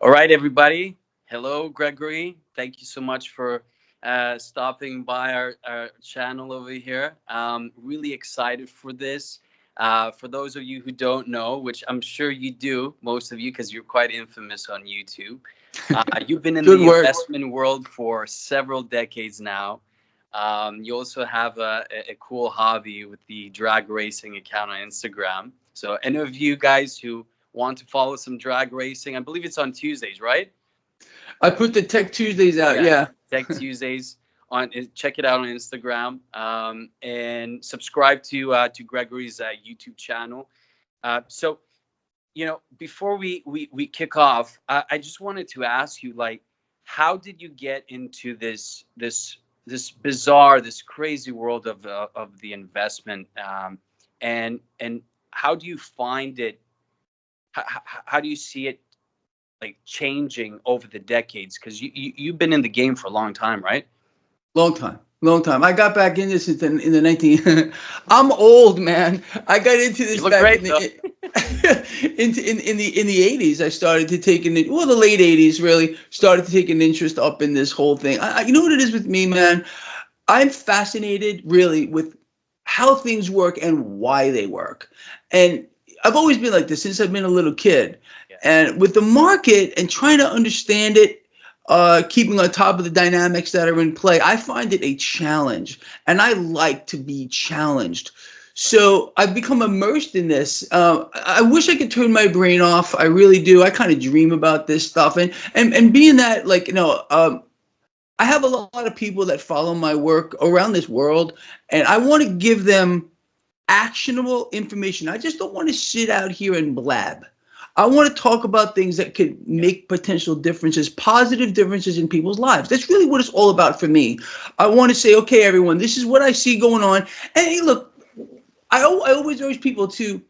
All right, everybody. Hello, Gregory. Thank you so much for stopping by our channel over here. Really excited for this. For those of you who don't know, which I'm sure you do, most of you, because you're quite infamous on YouTube, you've been in Good the work. investment world for several decades now. You also have a cool hobby with the drag racing account on Instagram. So, any of you guys who want to follow some drag racing, I believe it's on Tuesdays, right? I put the Tech Tuesdays out. Yeah, Yeah. Tech Tuesdays on. Check it out on Instagram, and subscribe to Gregory's YouTube channel. So before we kick off, I just wanted to ask you, like, how did you get into this bizarre, this crazy world of the investment, and how do you find it? How do you see it like changing over the decades? Because you've been in the game for a long time, right? Long time. Long time. I got back in this in the 19. I'm old, man. I got into You this look back great though. in the 80s. I started to take the late 80s really started to take an interest up in this whole thing. You know what it is with me, man? I'm fascinated really with how things work and why they work. And I've always been like this since I've been a little kid. Yeah. And with the market and trying to understand it, keeping on top of the dynamics that are in play, I find it a challenge. And I like to be challenged. So I've become immersed in this. I wish I could turn my brain off. I really do. I kind of dream about this stuff. And being that, like, I have a lot of people that follow my work around this world, and I want to give them actionable information. I just don't want to sit out here and blab. I want to talk about things that could Yeah. make potential differences, positive differences in people's lives. That's really what it's all about for me. I want to say, okay, everyone, this is what I see going on. And hey, look, I always urge people to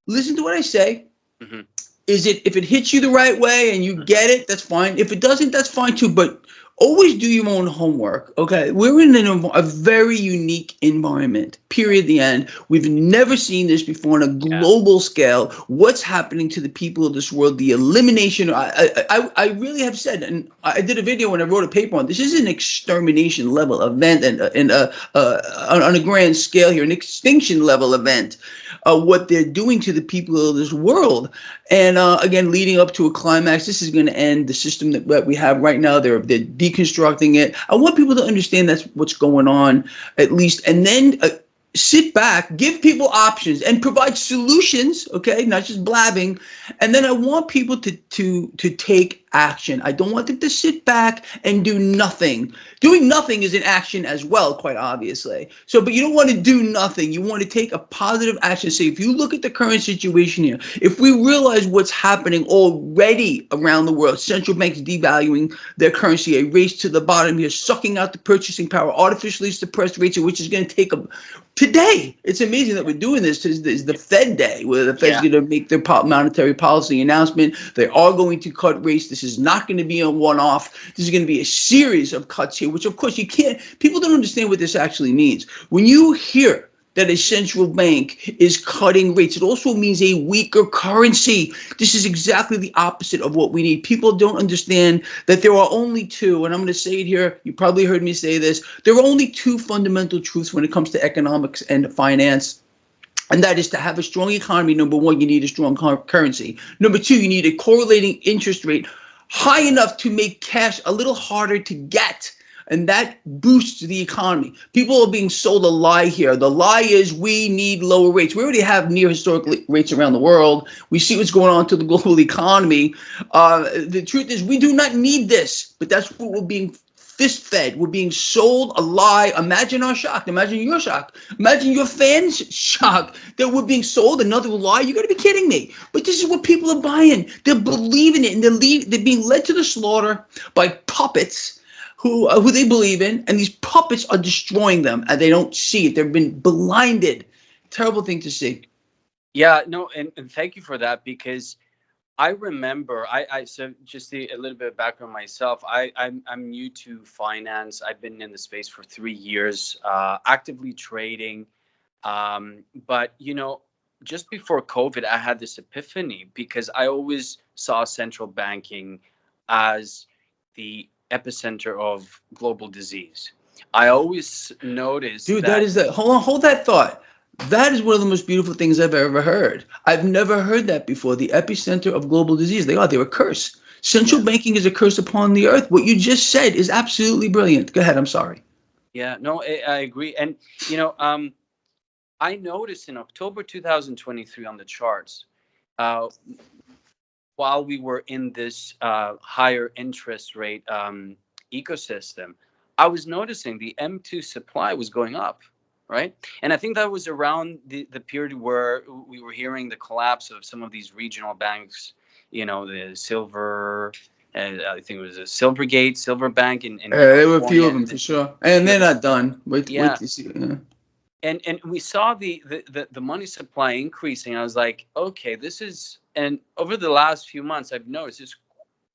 listen to what I say. Hmm. Is it, if it hits you the right way and you get it, that's fine. If it doesn't, that's fine too. But always do your own homework. Okay, we're in a very unique environment. Period. The end. We've never seen this before on a Yeah. global scale. What's happening to the people of this world? The elimination. I really have said, and I did a video when I wrote a paper on this. Is an extermination level event, and on a grand scale here, an extinction level event. What they're doing to the people of this world. And again, leading up to a climax, this is going to end the system that we have right now. They're deconstructing it. I want people to understand that's what's going on, at least, and then sit back, give people options, and provide solutions. Okay, not just blabbing. And then I want people to take action. I don't want them to sit back and do nothing. Doing nothing is an action as well, quite obviously. So, but you don't want to do nothing. You want to take a positive action. Say, if you look at the current situation here, if we realize what's happening already around the world, central banks devaluing their currency, a race to the bottom here, sucking out the purchasing power, artificially suppressed rates, which is going to take a today. It's amazing that we're doing this. Is the Fed day, where the Fed's Yeah. going to make their monetary policy announcement. They are going to cut rates. This is not going to be a one-off. This is going to be a series of cuts here, which of course you can't. People don't understand what this actually means. When you hear that a central bank is cutting rates, it also means a weaker currency. This is exactly the opposite of what we need. People don't understand that there are only two, and I'm going to say it here. You probably heard me say this. There are only two fundamental truths when it comes to economics and finance. And that is, to have a strong economy, number one, you need a strong currency. Number two, you need a correlating interest rate high enough to make cash a little harder to get. And that boosts the economy. People are being sold a lie here. The lie is we need lower rates. We already have near historic rates around the world. We see what's going on to the global economy. The truth is we do not need this, but that's what we're being fist fed. We're being sold a lie. Imagine our shock. Imagine your shock. Imagine your fans' shock that we're being sold another lie. You got to be kidding me. But this is what people are buying. They're believing it, and they're being led to the slaughter by puppets who they believe in, and these puppets are destroying them, and they don't see it. They've been blinded. Terrible thing to see. Yeah. No, and thank you for that, because I remember, so just a little bit of background myself. I'm new to finance. I've been in the space for 3 years, actively trading. But just before COVID, I had this epiphany, because I always saw central banking as the epicenter of global disease. I always noticed Dude, that that. is that. Hold on, hold that thought. That is one of the most beautiful things I've ever heard. I've never heard that before. The epicenter of global disease. They are. They're a curse. Central Yeah, banking is a curse upon the earth. What you just said is absolutely brilliant. Go ahead. I'm sorry. yeah, no, I agree. And you know, I noticed in October 2023 on the charts, uh, while we were in this higher interest rate ecosystem, I was noticing the M2 supply was going up, right? And I think that was around the period where we were hearing the collapse of some of these regional banks, the Silver, I think it was a Silvergate, Silver Bank in There were a few California, of them and for then sure, a and few they're others. not done. Wait Yeah, to see. Yeah. and we saw the money supply increasing. I was like, okay, this is, and over the last few months I've noticed it's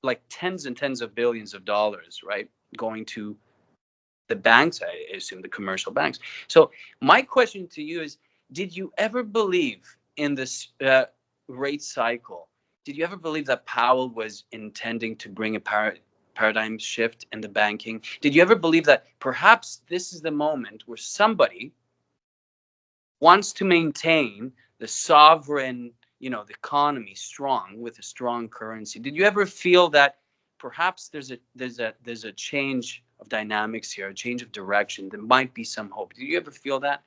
like tens and tens of billions of dollars, right, going to the banks, I assume the commercial banks. So my question to you is, did you ever believe in this rate cycle? Did you ever believe that Powell was intending to bring a paradigm shift in the banking? Did you ever believe that perhaps this is the moment where somebody wants to maintain the sovereign, the economy strong with a strong currency? Did you ever feel that perhaps there's a change of dynamics here, a change of direction? There might be some hope. Did you ever feel that?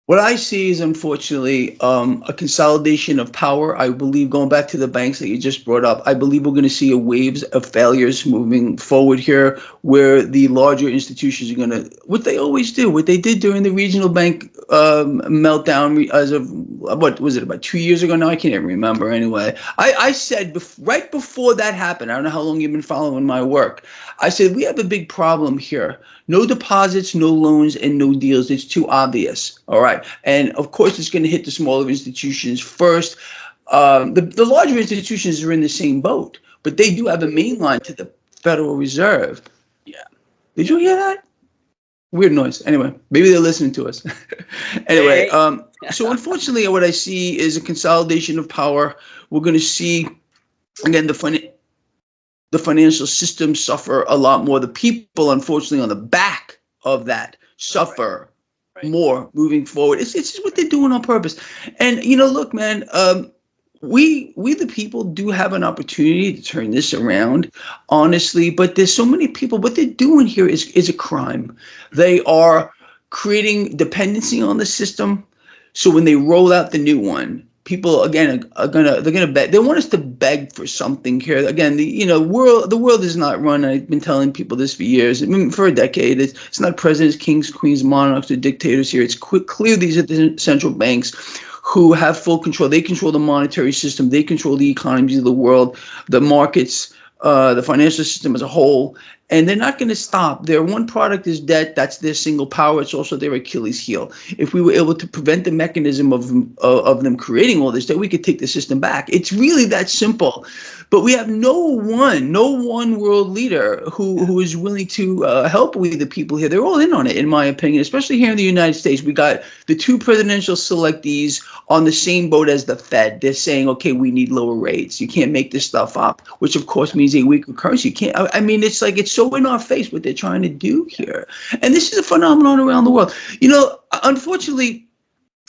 What I see is unfortunately a consolidation of power. I believe, going back to the banks that you just brought up, I believe we're going to see a waves of failures moving forward here, where the larger institutions are going to, what they always do, what they did during the regional bank meltdown as of, what was it, about 2 years ago now? I can't even remember anyway. I said right before that happened, I don't know how long you've been following my work, I said, we have a big problem here. No deposits, no loans, and no deals. It's too obvious. All right. And of course, it's going to hit the smaller institutions first. The larger institutions are in the same boat, but they do have a main line to the Federal Reserve. Yeah. Did you hear that? Weird noise. Anyway, maybe they're listening to us. Anyway, Hey. so unfortunately, what I see is a consolidation of power. We're going to see, again, the financial system suffer a lot more. The people, unfortunately, on the back of that suffer Right. more moving forward. It's just what they're doing on purpose. And look, man, we the people do have an opportunity to turn this around, honestly. But there's so many people. What they're doing here is a crime. They are creating dependency on the system. So when they roll out the new one, people again they're gonna beg. They want us to beg for something here. Again, the world is not run. I've been telling people this for years. I mean, for a decade. It's not presidents, kings, queens, monarchs, or dictators here. It's clear these are the central banks who have full control. They control the monetary system. They control the economies of the world, the markets, the financial system as a whole. And they're not going to stop. Their one product is debt. That's their single power. It's also their Achilles heel. If we were able to prevent the mechanism of them creating all this debt, we could take the system back. It's really that simple. But we have no one world leader who is willing to help we the people here. They're all in on it, in my opinion, especially here in the United States. We got the two presidential selectees on the same boat as the Fed. They're saying, okay, we need lower rates. You can't make this stuff up, which of course means a weaker currency. You can't. I mean, it's like it's so in our face what they're trying to do here, and this is a phenomenon around the world. Unfortunately.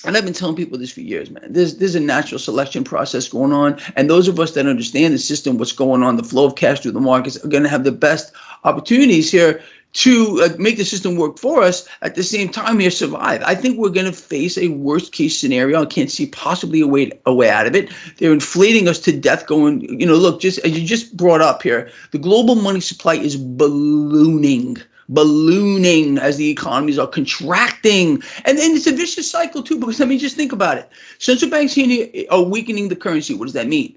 And I've been telling people this for years, man. There's a natural selection process going on, and those of us that understand the system, what's going on, the flow of cash through the markets, are going to have the best opportunities here to make the system work for us. At the same time, here survive. I think we're going to face a worst case scenario. I can't see possibly a way out of it. They're inflating us to death. Going, look, just as you just brought up here, the global money supply is ballooning as the economies are contracting. And then it's a vicious cycle too, because just think about it. Central banks here are weakening the currency. What does that mean?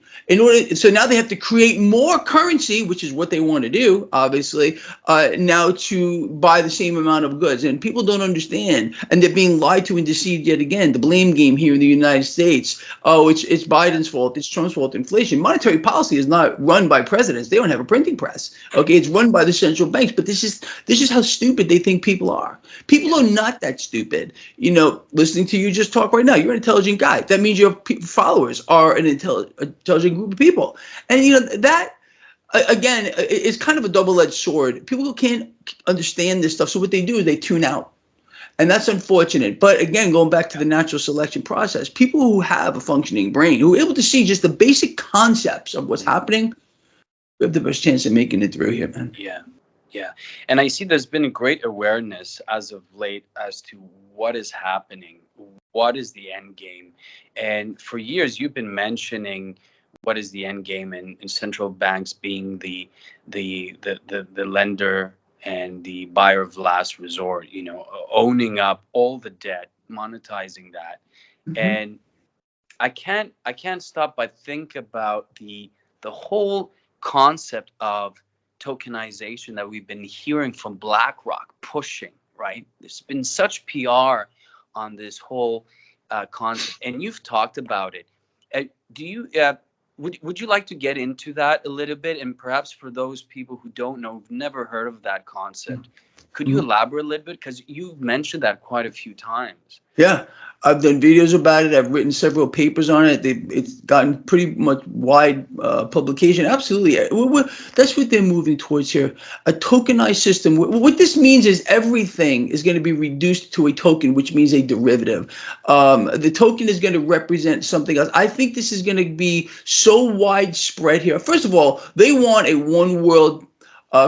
So now they have to create more currency, which is what they want to do, obviously, now to buy the same amount of goods. And people don't understand, and they're being lied to and deceived yet again. The blame game here in the United States. Oh, it's Biden's fault. It's Trump's fault. Inflation. Monetary policy is not run by presidents. They don't have a printing press. Okay, it's run by the central banks. But this is this is how stupid they think people are. People are not that stupid. You know, listening to you just talk right now, you're an intelligent guy. That means your followers are an intelligent group of people. And, you know, that, again, it's kind of a double-edged sword. People who can't understand this stuff, so what they do is they tune out. And that's unfortunate. But again, going back to the natural selection process, people who have a functioning brain, who are able to see just the basic concepts of what's happening, we have the best chance of making it through here, man. Yeah. Yeah. And I see there's been a great awareness as of late as to what is happening, what is the end game. And for years, you've been mentioning what is the end game, and central banks being the lender and the buyer of last resort, you know, owning up all the debt, monetizing that. Mm-hmm. And I can't stop but think about the whole concept of tokenization that we've been hearing from BlackRock pushing, right? There's been such PR on this whole concept, and you've talked about it. Do you would you like to get into that a little bit? And perhaps for those people who don't know, who've never heard of that concept, could you elaborate a little bit? Because you've mentioned that quite a few times. Yeah, I've done videos about it. I've written several papers on it. It's gotten pretty much wide publication. Absolutely. That's what they're moving towards here. A tokenized system. What this means is everything is going to be reduced to a token, which means a derivative. The token is going to represent something else. I think this is going to be so widespread here. First of all, they want a one world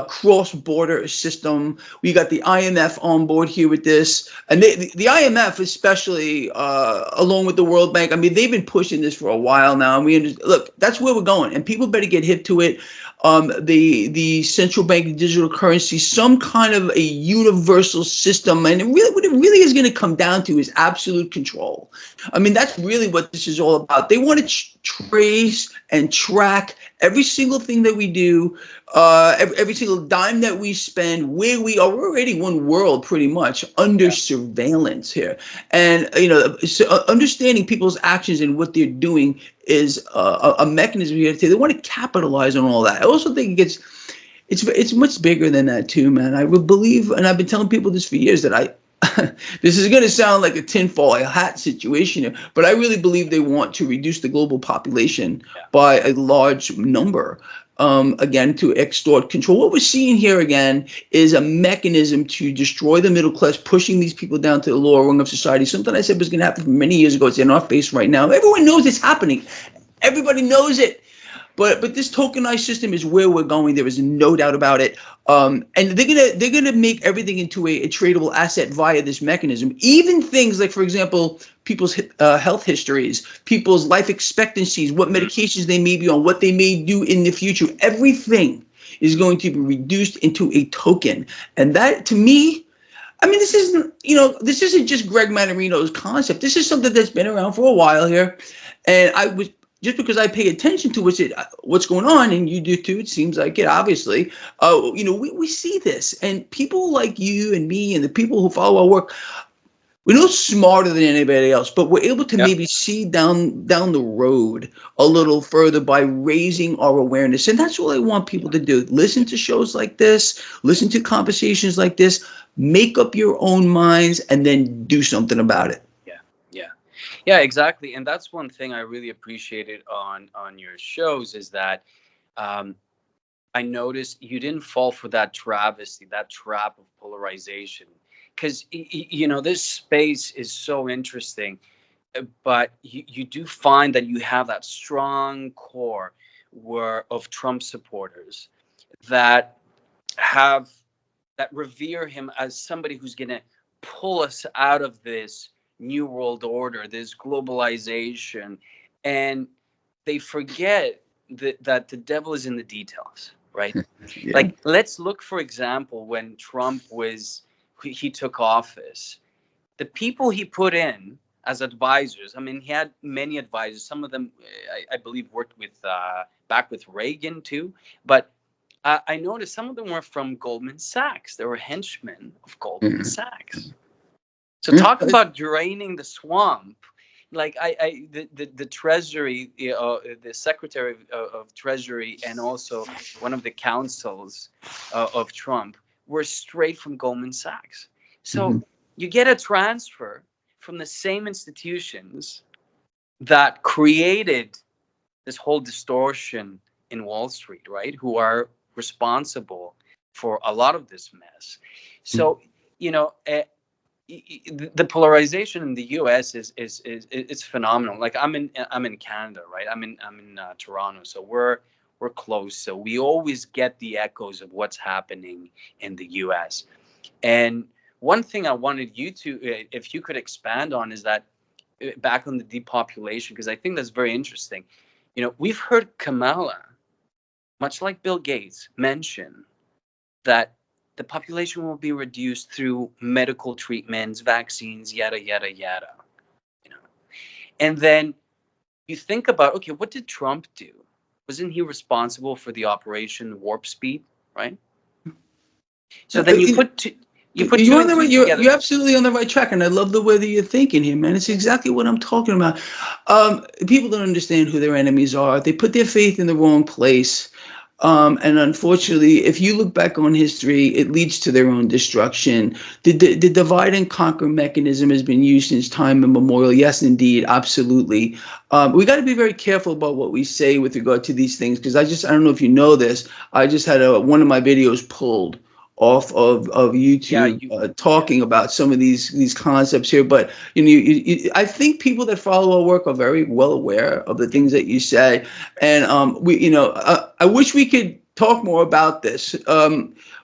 cross-border system. We got the IMF on board here with this, and the IMF, especially along with the World Bank. I mean, they've been pushing this for a while now. And look, that's where we're going, and people better get hip to it. The central bank digital currency, some kind of a universal system, and what it really is going to come down to is absolute control. I mean, that's really what this is all about. They want to trace and track every single thing that we do, every single dime that we spend, where we are. We're already one world pretty much under surveillance here. And, you know, so understanding people's actions and what they're doing is a mechanism here. They want to capitalize on all that. I also think it's much bigger than that too, man. I would believe, and I've been telling people this for years, that this is going to sound like a tinfoil hat situation here, but I really believe they want to reduce the global population by a large number. Again, to extort control. What we're seeing here again is a mechanism to destroy the middle class, pushing these people down to the lower rung of society. Something I said was going to happen many years ago. It's in our face right now. Everyone knows it's happening. Everybody knows it. But this tokenized system is where we're going. There is no doubt about it. And they're gonna make everything into a tradable asset via this mechanism. Even things like, for example, people's health histories, people's life expectancies, what medications they may be on, what they may do in the future. Everything is going to be reduced into a token. And that, to me, I mean, this isn't just Greg Mannarino's concept. This is something that's been around for a while here. And just because I pay attention to what's going on, and you do too, it seems like it, obviously, we see this. And people like you and me and the people who follow our work, we're no smarter than anybody else, but we're able to maybe see down the road a little further by raising our awareness. And that's what I want people to do. Listen to shows like this, listen to conversations like this, make up your own minds, and then do something about it. Yeah, exactly. And that's one thing I really appreciated on your shows is that I noticed you didn't fall for that travesty, that trap of polarization. Because, this space is so interesting, but you do find that you have that strong core of Trump supporters that revere him as somebody who's going to pull us out of this new world order, this globalization, and they forget that the devil is in the details, right? Like, let's look, for example, when Trump he took office, the people he put in as advisors. I mean, he had many advisors. Some of them, I believe, worked back with Reagan too. But I noticed some of them were from Goldman Sachs. They were henchmen of Goldman Sachs. So talk about draining the swamp. Like the Treasury, the Secretary of Treasury, and also one of the counsels of Trump were straight from Goldman Sachs. So Mm-hmm. you get a transfer from the same institutions that created this whole distortion in Wall Street, right? Who are responsible for a lot of this mess. So, you know, the polarization in the U.S. is it's phenomenal. Like I'm in Canada, right? I'm in Toronto, so we're close. So we always get the echoes of what's happening in the U.S. And one thing I wanted you to, if you could expand on, is that back on the depopulation, because I think that's very interesting. You know, we've heard Kamala, much like Bill Gates, mention that the population will be reduced through medical treatments, vaccines, yada, yada, yada. You know, and then you think about, okay, what did Trump do? Wasn't he responsible for the Operation Warp Speed, right? So then you put two You're on and the two right. together. You're absolutely on the right track, and I love the way that you're thinking here, man. It's exactly what I'm talking about. People don't understand who their enemies are. They put their faith in the wrong place, and unfortunately, if you look back on history, it leads to their own destruction. The divide and conquer mechanism has been used since time immemorial. Yes, indeed, absolutely. We got to be very careful about what we say with regard to these things, because I don't know if you know this. I just had one of my videos pulled off of Yeah, YouTube, talking about some of these concepts here. But you know, I think people that follow our work are very well aware of the things that you say, and I wish we could talk more about this.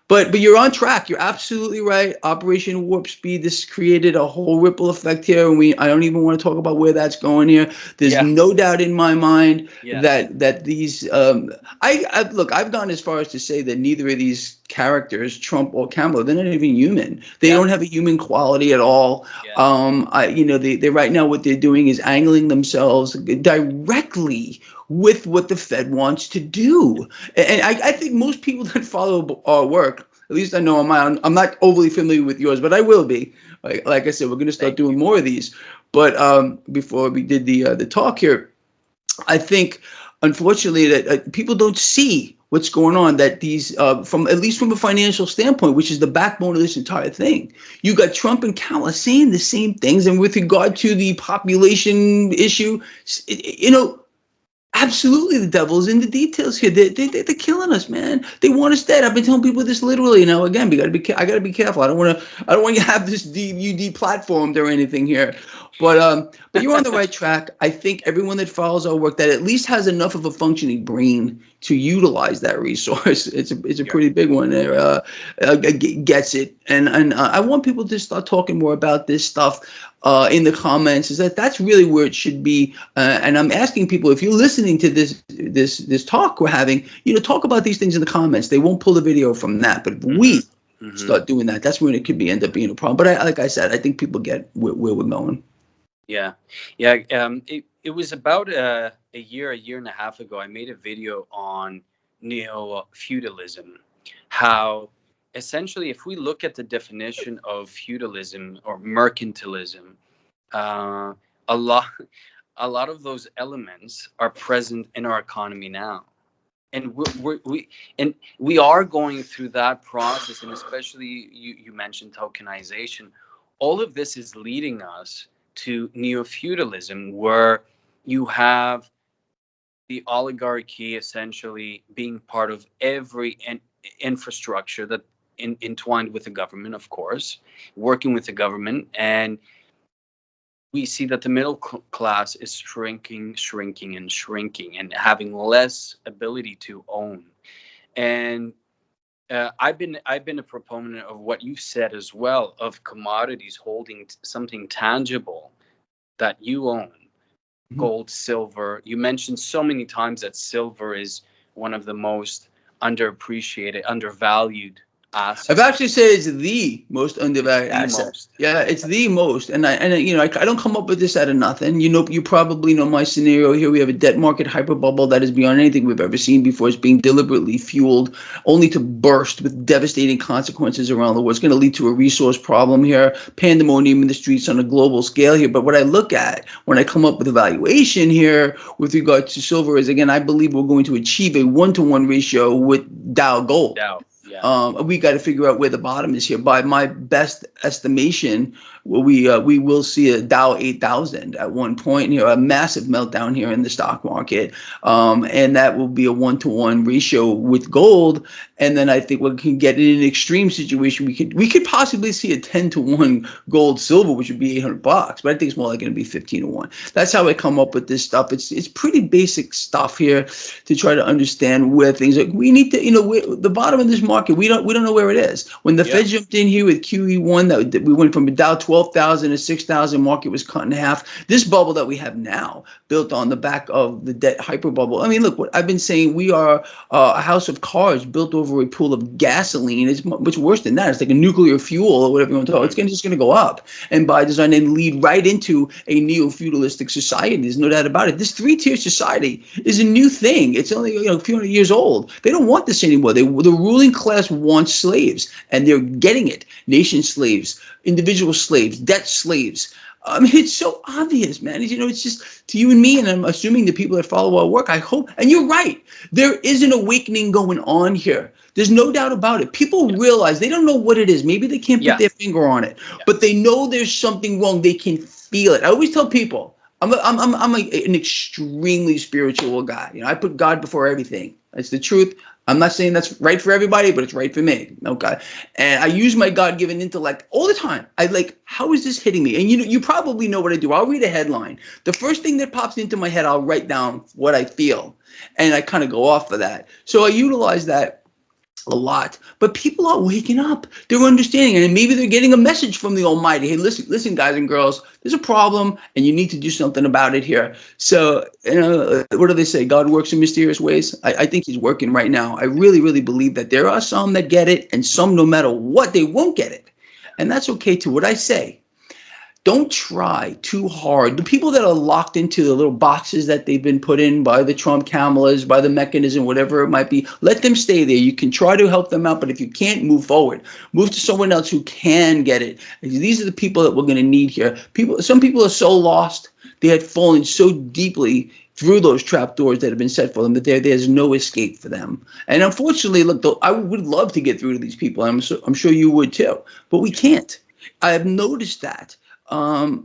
But you're on track. You're absolutely right. Operation Warp Speed. This created a whole ripple effect here, and I don't even want to talk about where that's going here. There's no doubt in my mind that these. I look. I've gone as far as to say that neither of these characters, Trump or Kamala, they're not even human. They don't have a human quality at all. They right now what they're doing is angling themselves directly with what the Fed wants to do. And I think most people that follow our work, at least I know on my own, I'm not overly familiar with yours, but I will be. Like I said, we're going to start doing more of these. But before we did the talk here, I think, unfortunately, that people don't see what's going on, that these, from at least from a financial standpoint, which is the backbone of this entire thing. You got Trump and Kamala saying the same things. And with regard to the population issue, absolutely, the devil's in the details here. They're killing us, man. They want us dead. I've been telling people this literally. Now, again, I gotta be careful. I don't want you to have this deplatformed or anything here. But you're on the right track. I think everyone that follows our work that at least has enough of a functioning brain to utilize that resource. It's a pretty big one there. Gets it, and I want people to start talking more about this stuff. In the comments, is that's really where it should be, and I'm asking people, if you're listening to this talk we're having, talk about these things in the comments. They won't pull the video from that, but if we start doing that, that's when it could end up being a problem. But like I said, I think people get where we're going. Yeah. It was about a year and a half ago. I made a video on neo-feudalism, how essentially, if we look at the definition of feudalism or mercantilism, a lot of those elements are present in our economy now, and we are going through that process. And especially you mentioned tokenization. All of this is leading us to neo-feudalism, where you have the oligarchy essentially being part of every infrastructure that entwined with the government, of course, working with the government. And we see that the middle class is shrinking and having less ability to own. And I've been a proponent of what you said as well, of commodities holding something tangible that you own. Gold, silver. You mentioned so many times that silver is one of the most underappreciated, undervalued assets. I've actually said it's the most undervalued asset. Yeah, it's the most. And I don't come up with this out of nothing. You probably know my scenario here. We have a debt market hyperbubble that is beyond anything we've ever seen before. It's being deliberately fueled, only to burst with devastating consequences around the world. It's going to lead to a resource problem here, pandemonium in the streets on a global scale here. But what I look at when I come up with a valuation here with regard to silver is, again, I believe we're going to achieve a 1-to-1 ratio with Dow Gold. We got to figure out where the bottom is here. By my best estimation, we will see a Dow 8,000 at one point here, a massive meltdown here in the stock market, and that will be a 1-to-1 ratio with gold. And then I think we can get in an extreme situation. We could possibly see a 10-to-1 gold silver, which would be $800, but I think it's more like going to be 15-to-1. That's how I come up with this stuff. It's pretty basic stuff here to try to understand where things are. We need to, the bottom of this market. We don't know where it is. When the Fed jumped in here with QE1, that we went from a Dow 12,000 to 6,000. Market was cut in half. This bubble that we have now, built on the back of the debt hyper bubble. I mean, look, what I've been saying. We are a house of cards built over a pool of gasoline. It's much worse than that. It's like a nuclear fuel or whatever you want to call it. It's just going to go up, and by design, and lead right into a neo-feudalistic society. There's no doubt about it. This three-tier society is a new thing. It's only a few hundred years old. They don't want this anymore. The ruling class wants slaves, and they're getting it. Nation slaves, individual slaves, debt slaves. I mean, it's so obvious, man. It's just to you and me, and I'm assuming the people that follow our work, I hope. And you're right. There is an awakening going on here. There's no doubt about it. People realize they don't know what it is. Maybe they can't put their finger on it, but they know there's something wrong. They can feel it. I always tell people, I'm an extremely spiritual guy. I put God before everything. That's the truth. I'm not saying that's right for everybody, but it's right for me. Okay. And I use my God-given intellect all the time. How is this hitting me? And you probably know what I do. I'll read a headline. The first thing that pops into my head, I'll write down what I feel. And I kind of go off of that. So I utilize that a lot, but people are waking up. They're understanding, and maybe they're getting a message from the Almighty. Hey, listen, guys and girls, there's a problem, and you need to do something about it here. So, what do they say? God works in mysterious ways. I think He's working right now. I really, really believe that there are some that get it, and some, no matter what, they won't get it, and that's okay too. What I say. Don't try too hard. The people that are locked into the little boxes that they've been put in by the Trump cameras, by the mechanism, whatever it might be, let them stay there. You can try to help them out, but if you can't, move forward. Move to someone else who can get it. These are the people that we're going to need here. Some people are so lost. They had fallen so deeply through those trapdoors that have been set for them that there's no escape for them. And unfortunately, look, I would love to get through to these people. I'm sure you would too, but we can't. I have noticed that.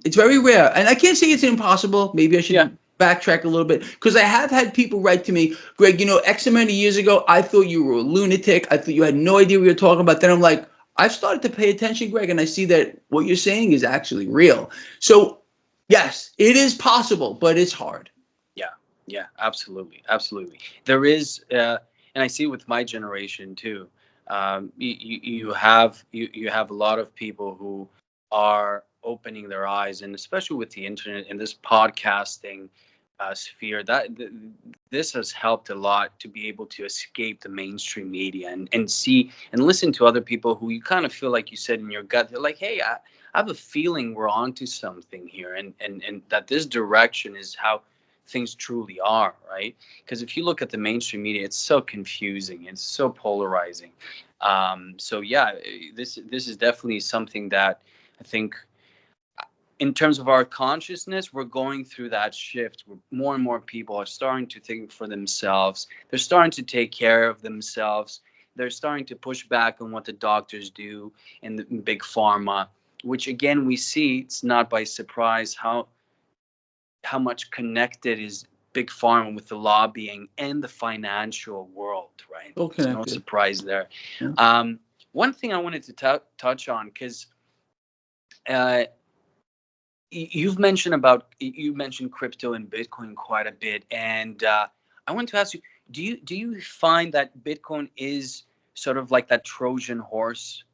It's very rare, and I can't say it's impossible. Maybe I should backtrack a little bit, because I have had people write to me, Greg, X amount of years ago, I thought you were a lunatic. I thought you had no idea what you were talking about. Then I'm like, I've started to pay attention, Greg, and I see that what you're saying is actually real. So, yes, it is possible, but it's hard. Yeah, absolutely. There is, and I see with my generation too. You have a lot of people who are opening their eyes, and especially with the internet and this podcasting sphere, this has helped a lot to be able to escape the mainstream media and see and listen to other people who you kind of feel like you said in your gut. They're like, hey, I have a feeling we're onto something here, and that this direction is how things truly are, right? Because if you look at the mainstream media, it's so confusing, it's so polarizing. So yeah, this is definitely something that I think, in terms of our consciousness, we're going through that shift where more and more people are starting to think for themselves. They're starting to take care of themselves. They're starting to push back on what the doctors do and the big pharma, which again, we see it's not by surprise how much connected is big pharma with the lobbying and the financial world, right? Okay. There's no surprise there. Yeah. One thing I wanted to touch on, because you mentioned crypto and Bitcoin quite a bit, and I want to ask you, do you find that Bitcoin is sort of like that Trojan horse,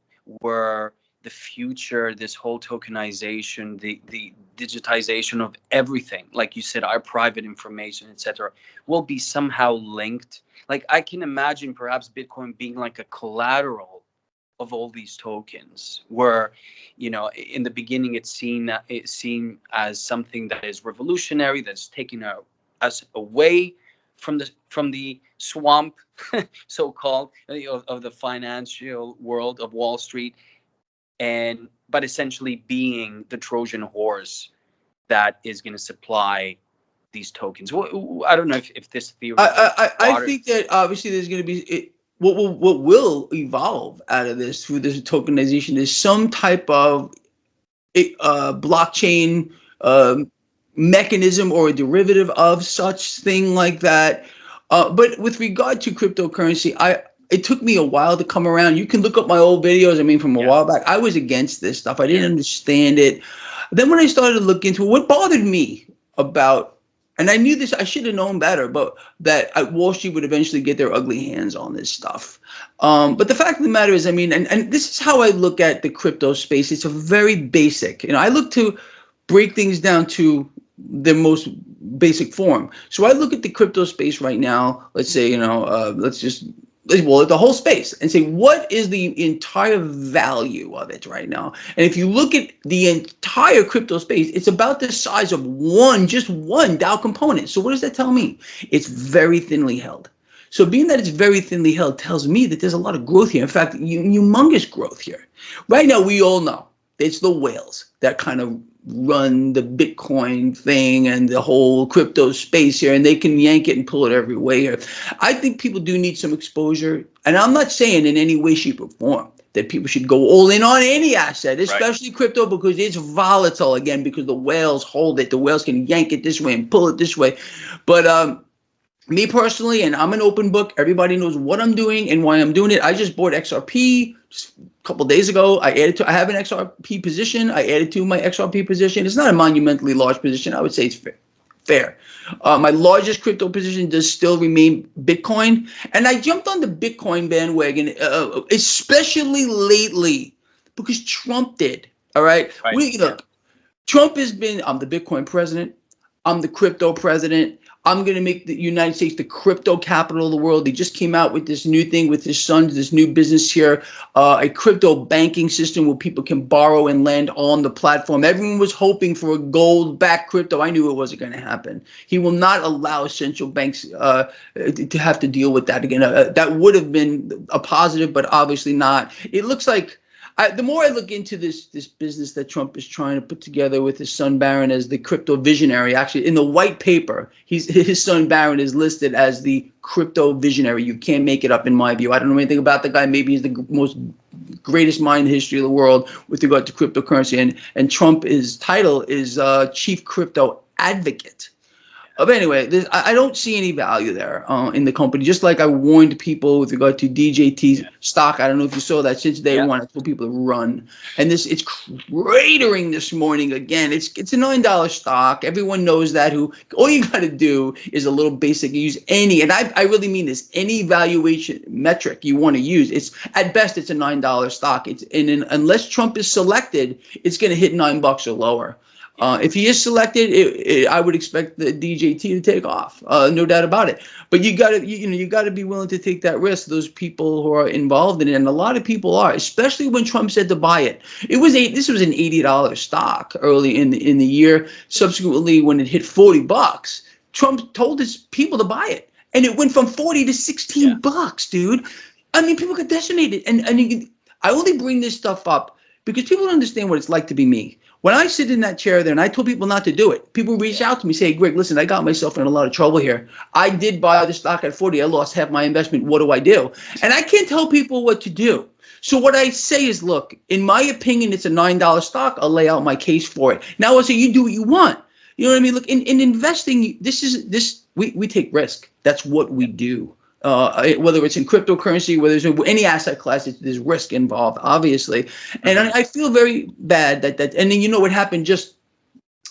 where the future, this whole tokenization, the digitization of everything, like you said, our private information, etc., will be somehow linked? Like, I can imagine perhaps Bitcoin being like a collateral of all these tokens, where, in the beginning it's seen as something that is revolutionary, that's taking us away from the swamp, so-called, of the financial world of Wall Street, but essentially being the Trojan horse that is going to supply these tokens. I don't know if this theory. I think that obviously there's going to be what will evolve out of this through this tokenization is some type of blockchain mechanism or a derivative of such thing like that. But with regard to cryptocurrency, it took me a while to come around. You can look up my old videos. I mean, from a while back, I was against this stuff. I didn't understand it. Then when I started to look into it, what bothered me about, and I knew this, I should have known better, but that Wall Street would eventually get their ugly hands on this stuff. But the fact of the matter is, I mean, and this is how I look at the crypto space. It's a very basic, I look to break things down to the most basic form. So I look at the crypto space right now, let's say, the whole space and say, what is the entire value of it right now? And if you look at the entire crypto space, it's about the size of just one Dow component. So what does that tell me? It's very thinly held. So being that it's very thinly held tells me that there's a lot of growth here. In fact, humongous growth here. Right now, we all know it's the whales that kind of run the Bitcoin thing and the whole crypto space here, and they can yank it and pull it every way here. I think people do need some exposure, and I'm not saying in any way, shape, or form that people should go all in on any asset, especially crypto, because it's volatile, again, because the whales hold it. The whales can yank it this way and pull it this way. But me personally, and I'm an open book, everybody knows what I'm doing and why I'm doing it. I just bought XRP just a couple of days ago. I have an XRP position. I added to my XRP position. It's not a monumentally large position. I would say it's fair. My largest crypto position does still remain Bitcoin. And I jumped on the Bitcoin bandwagon, especially lately, because Trump did. All right. Look, Trump has been, I'm the Bitcoin president. I'm the crypto president. I'm going to make the United States the crypto capital of the world. He just came out with this new thing with his sons, this new business here, a crypto banking system where people can borrow and lend on the platform. Everyone was hoping for a gold-backed crypto. I knew it wasn't going to happen. He will not allow central banks to have to deal with that again. That would have been a positive, but obviously not. It looks like the more I look into this business that Trump is trying to put together with his son Barron as the crypto visionary, actually in the white paper, his son Barron is listed as the crypto visionary. You can't make it up, in my view. I don't know anything about the guy. Maybe he's the most greatest mind in the history of the world with regard to cryptocurrency. And Trump's title is chief crypto advocate. But anyway, I don't see any value there in the company. Just like I warned people with regard to DJT stock. I don't know if you saw that since day one. I told people to run. And it's cratering this morning again. It's a $9 stock. Everyone knows that. All you got to do is a little basic. Use any, and I really mean this, any valuation metric you want to use. It's at best it's a $9 stock. Unless Trump is selected, it's going to hit $9 or lower. If he is selected, I would expect the DJT to take off, no doubt about it. But you got to be willing to take that risk. Those people who are involved in it, and a lot of people are, especially when Trump said to buy it. This was an $80 stock early in the year. Subsequently, when it hit $40, Trump told his people to buy it, and it went from 40 to 16 bucks, dude. I mean, people got decimated, and I only bring this stuff up because people don't understand what it's like to be me. When I sit in that chair there, and I told people not to do it, people reach out to me, say, Greg, listen, I got myself in a lot of trouble here. I did buy the stock at 40. I lost half my investment. What do I do? And I can't tell people what to do. So what I say is, look, in my opinion, it's a $9 stock. I'll lay out my case for it. Now I'll say, you do what you want. You know what I mean? Look, in investing, we take risk. That's what we do. Whether it's in cryptocurrency, whether it's in any asset class, there's risk involved, obviously. And I feel very bad that and then what happened just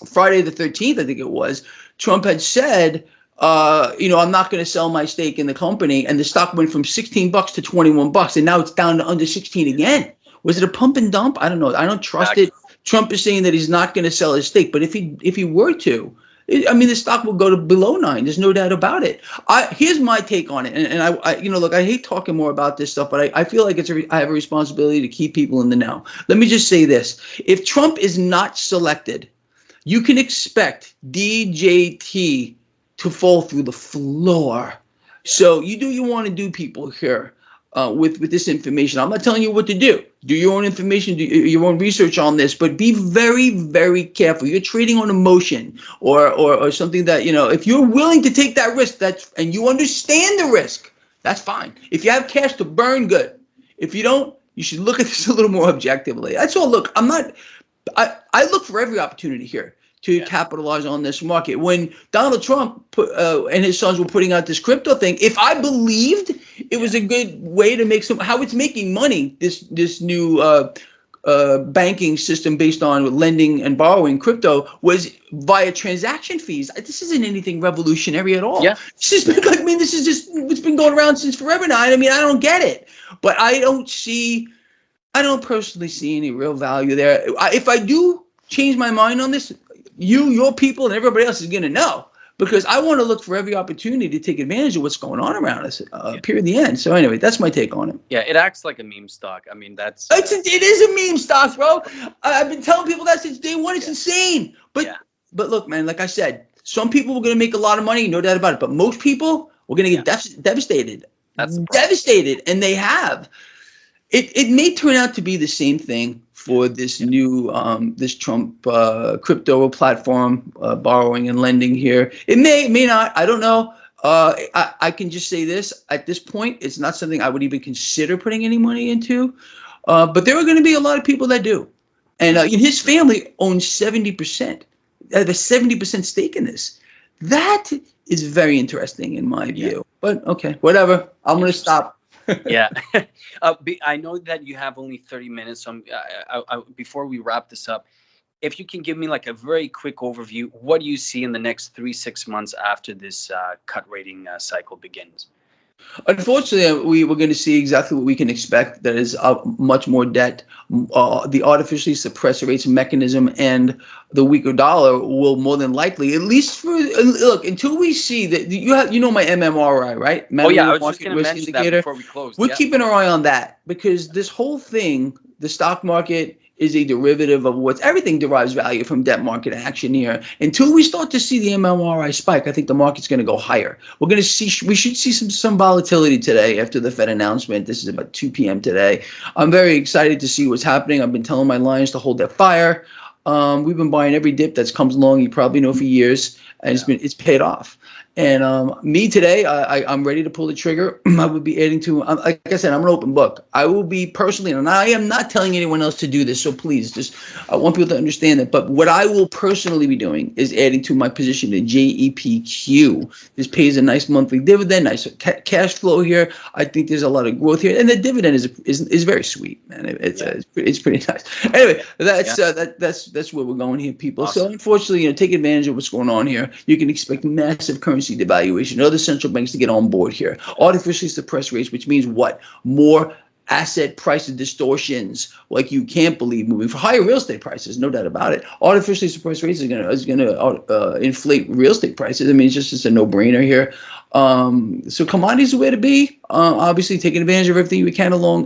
Friday the 13th, I think it was, Trump had said, I'm not going to sell my stake in the company. And the stock went from $16 to $21. And now it's down to under 16 again. Was it a pump and dump? I don't know. I don't trust it. Trump is saying that he's not going to sell his stake. But if he were to, I mean, the stock will go to below 9. There's no doubt about it. Here's my take on it. And look, I hate talking more about this stuff, but I feel like I have a responsibility to keep people in the know. Let me just say this. If Trump is not selected, you can expect DJT to fall through the floor. So you do what you want to do, people here. With this information, I'm not telling you what to do. Do your own information, do your own research on this, but be very, very careful. You're trading on emotion or something that, if you're willing to take that risk, and you understand the risk, That's fine. If you have cash to burn, good. If you don't, you should look at this a little more objectively. That's all. Look, I look for every opportunity here to capitalize on this market. When Donald Trump and his sons were putting out this crypto thing, if I believed it was a good way to make how it's making money, this new banking system based on lending and borrowing crypto was via transaction fees. This isn't anything revolutionary at all. Yeah. This has been, this is just what's been going around since forever now. I don't get it, but I don't personally see any real value there. If I do change my mind on this, your people, and everybody else is going to know, because I want to look for every opportunity to take advantage of what's going on around us. Period. The end. So anyway, that's my take on it. Yeah, it acts like a meme stock. I mean, it is a meme stock, bro. I've been telling people that since day one. It's insane. But look, man, like I said, some people are going to make a lot of money, no doubt about it. But most people are going to get devastated. That's devastated, and they have. It may turn out to be the same thing for this new this Trump crypto platform, borrowing and lending here. It may not. I don't know. I can just say this: at this point, it's not something I would even consider putting any money into. But there are going to be a lot of people that do, and his family owns 70%. They have a 70% stake in this. That is very interesting in my view. But okay, whatever. I'm going to stop. Yeah. I know that you have only 30 minutes. So before we wrap this up, if you can give me like a very quick overview, what do you see in the next 3-6 months after this cut rating cycle begins? Unfortunately, we're going to see exactly what we can expect. That is much more debt. The artificially suppressed rates mechanism and the weaker dollar will more than likely, at least for look, until we see that my MMRI, right? I was just going to mention that before we close. We're keeping our eye on that, because this whole thing, the stock market, is a derivative of everything derives value from debt market action here. Until we start to see the MMRI spike, I think the market's going to go higher. We should see some volatility today after the Fed announcement. This is about 2 p.m. today. I'm very excited to see what's happening. I've been telling my lions to hold their fire. We've been buying every dip that's comes along. You probably know, for years, and it's paid off. And me today, I'm ready to pull the trigger. I would be adding to, like I said, I'm an open book. I will be personally, and I am not telling anyone else to do this, so please, I want people to understand that. But what I will personally be doing is adding to my position in JEPQ. This pays a nice monthly dividend, nice cash flow here. I think there's a lot of growth here, and the dividend is very sweet, man. It's pretty nice. Anyway, that's where we're going here, people. Awesome. So unfortunately, take advantage of what's going on here. You can expect massive currency devaluation, other central banks to get on board here. Artificially suppressed rates, which means what? More asset price distortions, like you can't believe, moving for higher real estate prices, no doubt about it. Artificially suppressed rates is gonna inflate real estate prices. I mean, it's a no-brainer here. So commodities are the way to be. Obviously, taking advantage of everything we can along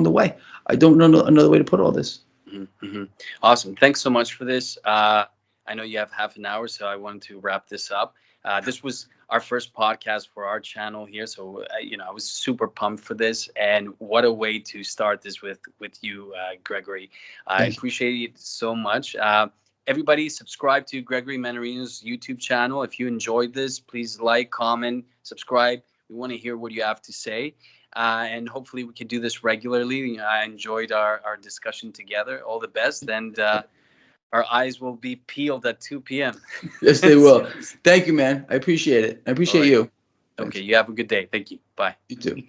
the way. I don't know another way to put all this. Mm-hmm. Awesome. Thanks so much for this. I know you have half an hour, so I wanted to wrap this up. This was our first podcast for our channel here, so I was super pumped for this, and what a way to start this with you, Gregory. I appreciate it so much. Everybody, subscribe to Gregory Mannarino's YouTube channel. If you enjoyed this, please like, comment, subscribe. We want to hear what you have to say, and hopefully we can do this regularly. I enjoyed our discussion together. All the best, and our eyes will be peeled at 2 p.m. Yes, they will. Thank you, man. I appreciate it. I appreciate you. Okay, you have a good day. Thank you. Bye. You too.